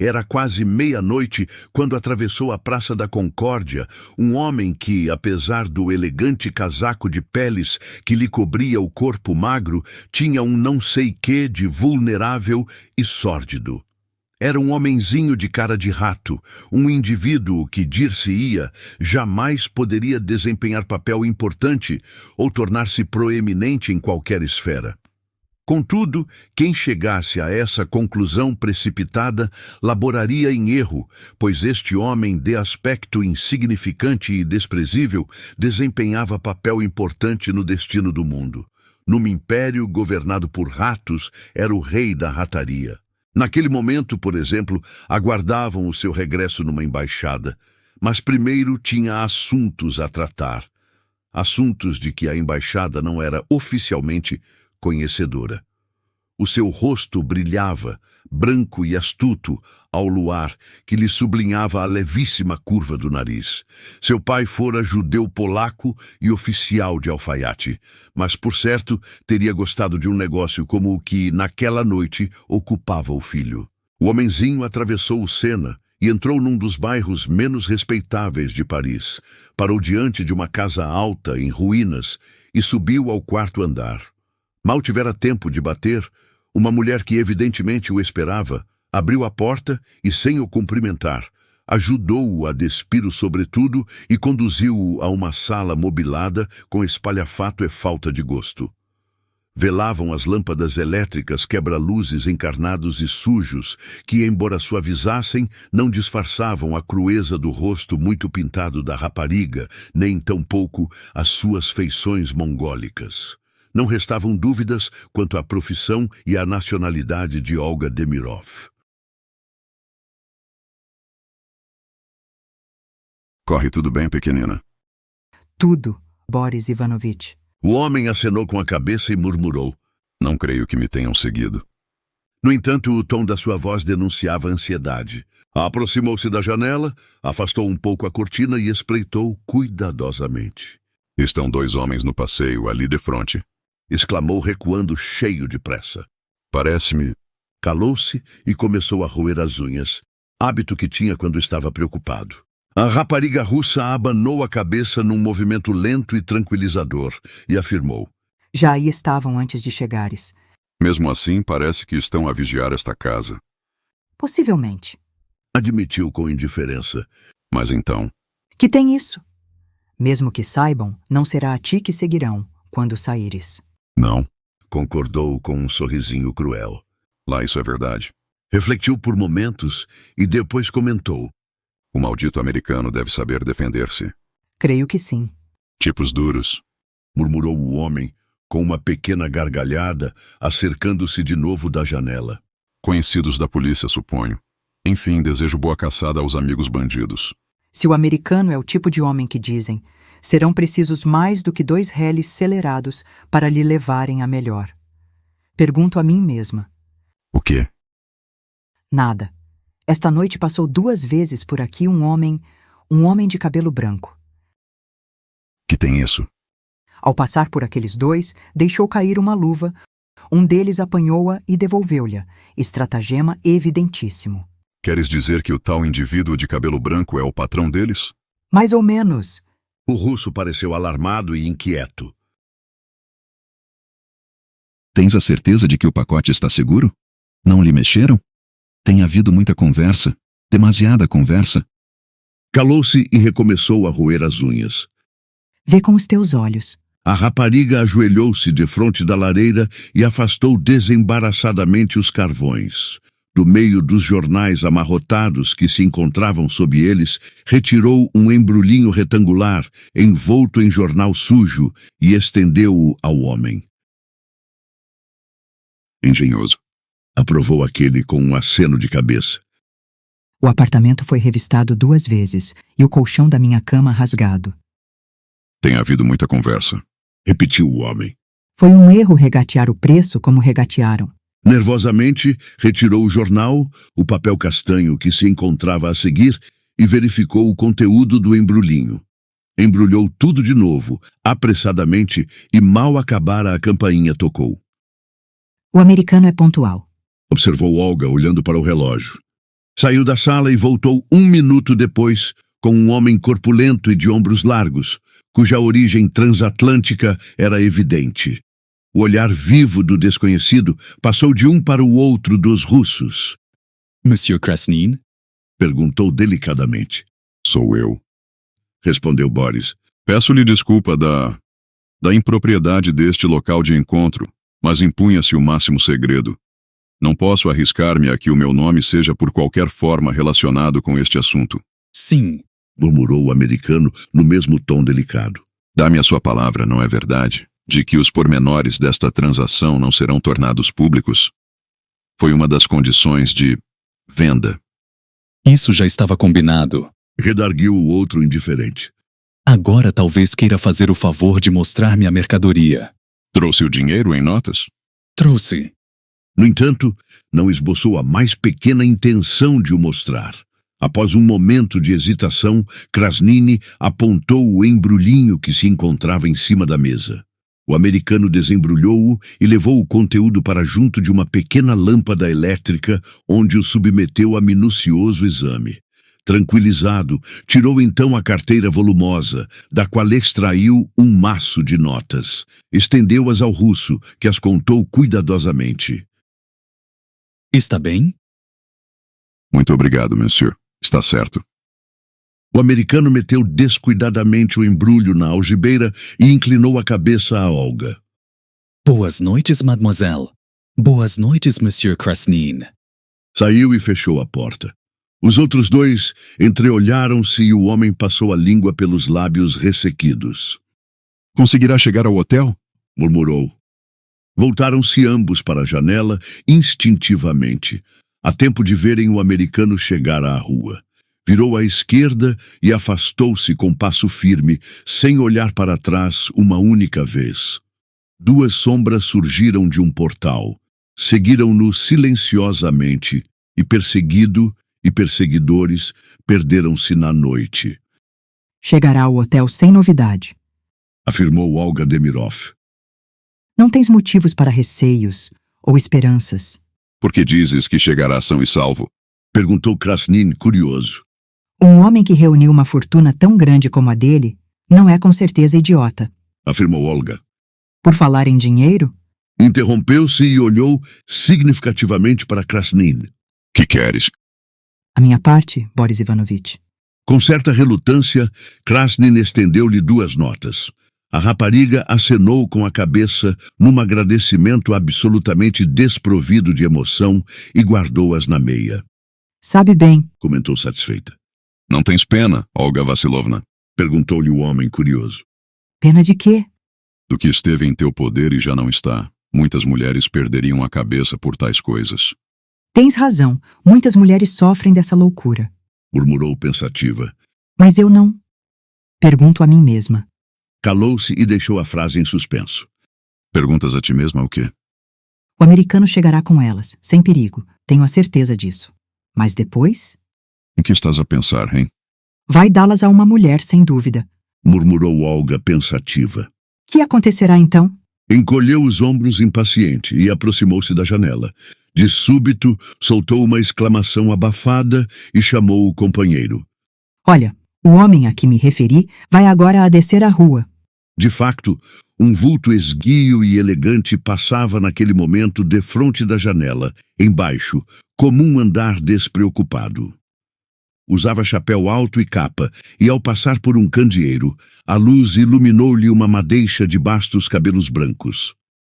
Era quase meia-noite quando atravessou a Praça da Concórdia um homem que, apesar do elegante casaco de peles que lhe cobria o corpo magro, tinha um não sei quê de vulnerável e sórdido. Era um homenzinho de cara de rato, um indivíduo que, dir-se-ia, jamais poderia desempenhar papel importante ou tornar-se proeminente em qualquer esfera. Contudo, quem chegasse a essa conclusão precipitada laboraria em erro, pois este homem de aspecto insignificante e desprezível desempenhava papel importante no destino do mundo. Num império governado por ratos, era o rei da rataria. Naquele momento, por exemplo, aguardavam o seu regresso numa embaixada, mas primeiro tinha assuntos a tratar. Assuntos de que a embaixada não era oficialmente conhecedora. O seu rosto brilhava, branco e astuto, ao luar, que lhe sublinhava a levíssima curva do nariz. Seu pai fora judeu-polaco e oficial de alfaiate, mas, por certo, teria gostado de um negócio como o que, naquela noite, ocupava o filho. O homenzinho atravessou o Sena e entrou num dos bairros menos respeitáveis de Paris. Parou diante de uma casa alta, em ruínas, e subiu ao quarto andar. Mal tivera tempo de bater, uma mulher que evidentemente o esperava, abriu a porta e, sem o cumprimentar, ajudou-o a despir o sobretudo e conduziu-o a uma sala mobilada com espalhafato e falta de gosto. Velavam as lâmpadas elétricas quebra-luzes encarnados e sujos que, embora suavizassem, não disfarçavam a crueza do rosto muito pintado da rapariga, nem tampouco as suas feições mongólicas. Não restavam dúvidas quanto à profissão e à nacionalidade de Olga Demirov. Corre tudo bem, pequenina? Tudo, Boris Ivanovich. O homem acenou com a cabeça e murmurou: Não creio que me tenham seguido. No entanto, o tom da sua voz denunciava ansiedade. Aproximou-se da janela, afastou um pouco a cortina e espreitou cuidadosamente. Estão 2 homens no passeio, ali de fronte. Exclamou, recuando, cheio de pressa. Parece-me... Calou-se e começou a roer as unhas, hábito que tinha quando estava preocupado. A rapariga russa abanou a cabeça num movimento lento e tranquilizador e afirmou: Já aí estavam antes de chegares. Mesmo assim, parece que estão a vigiar esta casa. Possivelmente. Admitiu com indiferença. Mas então... Que tem isso? Mesmo que saibam, não será a ti que seguirão, quando saíres. Não. Concordou com um sorrisinho cruel. Lá isso é verdade. Refletiu por momentos e depois comentou: O maldito americano deve saber defender-se. Creio que sim. Tipos duros. Murmurou o homem, com uma pequena gargalhada, acercando-se de novo da janela. Conhecidos da polícia, suponho. Enfim, desejo boa caçada aos amigos bandidos. Se o americano é o tipo de homem que dizem, serão precisos mais do que 2 reles celerados para lhe levarem a melhor. Pergunto a mim mesma. O quê? Nada. Esta noite passou 2 vezes por aqui um homem de cabelo branco. Que tem isso? Ao passar por aqueles 2, deixou cair uma luva. Um deles apanhou-a e devolveu-lhe, estratagema evidentíssimo. Queres dizer que o tal indivíduo de cabelo branco é o patrão deles? Mais ou menos. O russo pareceu alarmado e inquieto. Tens a certeza de que o pacote está seguro? Não lhe mexeram? Tem havido muita conversa, demasiada conversa. Calou-se e recomeçou a roer as unhas. Vê com os teus olhos. A rapariga ajoelhou-se defronte da lareira e afastou desembaraçadamente os carvões. Do meio dos jornais amarrotados que se encontravam sob eles, retirou um embrulhinho retangular, envolto em jornal sujo, e estendeu-o ao homem. Engenhoso. Aprovou aquele com um aceno de cabeça. O apartamento foi revistado 2 vezes e o colchão da minha cama rasgado. Tem havido muita conversa. Repetiu o homem. Foi um erro regatear o preço como regatearam. Nervosamente, retirou o jornal, o papel castanho que se encontrava a seguir, e verificou o conteúdo do embrulhinho. Embrulhou tudo de novo, apressadamente, e mal acabara a campainha tocou. O americano é pontual. Observou Olga olhando para o relógio. Saiu da sala e voltou 1 minuto depois com um homem corpulento e de ombros largos, cuja origem transatlântica era evidente. O olhar vivo do desconhecido passou de um para o outro dos russos. Monsieur Krasnin? Perguntou delicadamente. Sou eu. Respondeu Boris. Peço-lhe desculpa da impropriedade deste local de encontro, mas impunha-se o máximo segredo. Não posso arriscar-me a que o meu nome seja por qualquer forma relacionado com este assunto. Sim. Murmurou o americano no mesmo tom delicado. Dá-me a sua palavra, não é verdade, de que os pormenores desta transação não serão tornados públicos? Foi uma das condições de venda. Isso já estava combinado. Redarguiu o outro indiferente. Agora talvez queira fazer o favor de mostrar-me a mercadoria. Trouxe o dinheiro em notas? Trouxe. No entanto, não esboçou a mais pequena intenção de o mostrar. Após um momento de hesitação, Krasnin apontou o embrulhinho que se encontrava em cima da mesa. O americano desembrulhou-o e levou o conteúdo para junto de uma pequena lâmpada elétrica, onde o submeteu a minucioso exame. Tranquilizado, tirou então a carteira volumosa, da qual extraiu um maço de notas. Estendeu-as ao russo, que as contou cuidadosamente. Está bem? Muito obrigado, monsieur. Está certo. O americano meteu descuidadamente o embrulho na algibeira e inclinou a cabeça a Olga. Boas noites, mademoiselle. Boas noites, Monsieur Krasnin. Saiu e fechou a porta. Os outros dois entreolharam-se e o homem passou a língua pelos lábios ressequidos. Conseguirá chegar ao hotel? Murmurou. Voltaram-se ambos para a janela instintivamente, a tempo de verem o americano chegar à rua. Virou à esquerda e afastou-se com passo firme, sem olhar para trás uma única vez. 2 sombras surgiram de um portal. Seguiram-no silenciosamente e, perseguido e perseguidores, perderam-se na noite. Chegará ao hotel sem novidade. Afirmou Olga Demirov. Não tens motivos para receios ou esperanças. Por que dizes que chegará são e salvo? Perguntou Krasnin, curioso. Um homem que reuniu uma fortuna tão grande como a dele não é com certeza idiota. Afirmou Olga. Por falar em dinheiro? Interrompeu-se e olhou significativamente para Krasnin. Que queres? A minha parte, Boris Ivanovich. Com certa relutância, Krasnin estendeu-lhe 2 notas. A rapariga acenou com a cabeça num agradecimento absolutamente desprovido de emoção e guardou-as na meia. Sabe bem, Comentou satisfeita. Não tens pena, Olga Vassilovna? Perguntou-lhe o homem curioso. pena de quê? Do que esteve em teu poder e já não está. Muitas mulheres perderiam a cabeça por tais coisas. Tens razão, muitas mulheres sofrem dessa loucura. Murmurou pensativa. Mas eu não. Pergunto a mim mesma. Calou-se e deixou a frase em suspenso. Perguntas a ti mesma o quê? O americano chegará com elas, sem perigo, tenho a certeza disso. Mas depois? Em que estás a pensar, hein? Vai dá-las a uma mulher, sem dúvida. Murmurou Olga pensativa. Que acontecerá então? Encolheu os ombros impaciente e aproximou-se da janela. De súbito, soltou uma exclamação abafada e chamou o companheiro. Olha, o homem a que me referi vai agora a descer a rua. De facto, um vulto esguio e elegante passava naquele momento defronte da janela, embaixo, como um andar despreocupado. Usava chapéu alto e capa, e ao passar por um candeeiro, a luz iluminou-lhe uma madeixa de bastos cabelos brancos.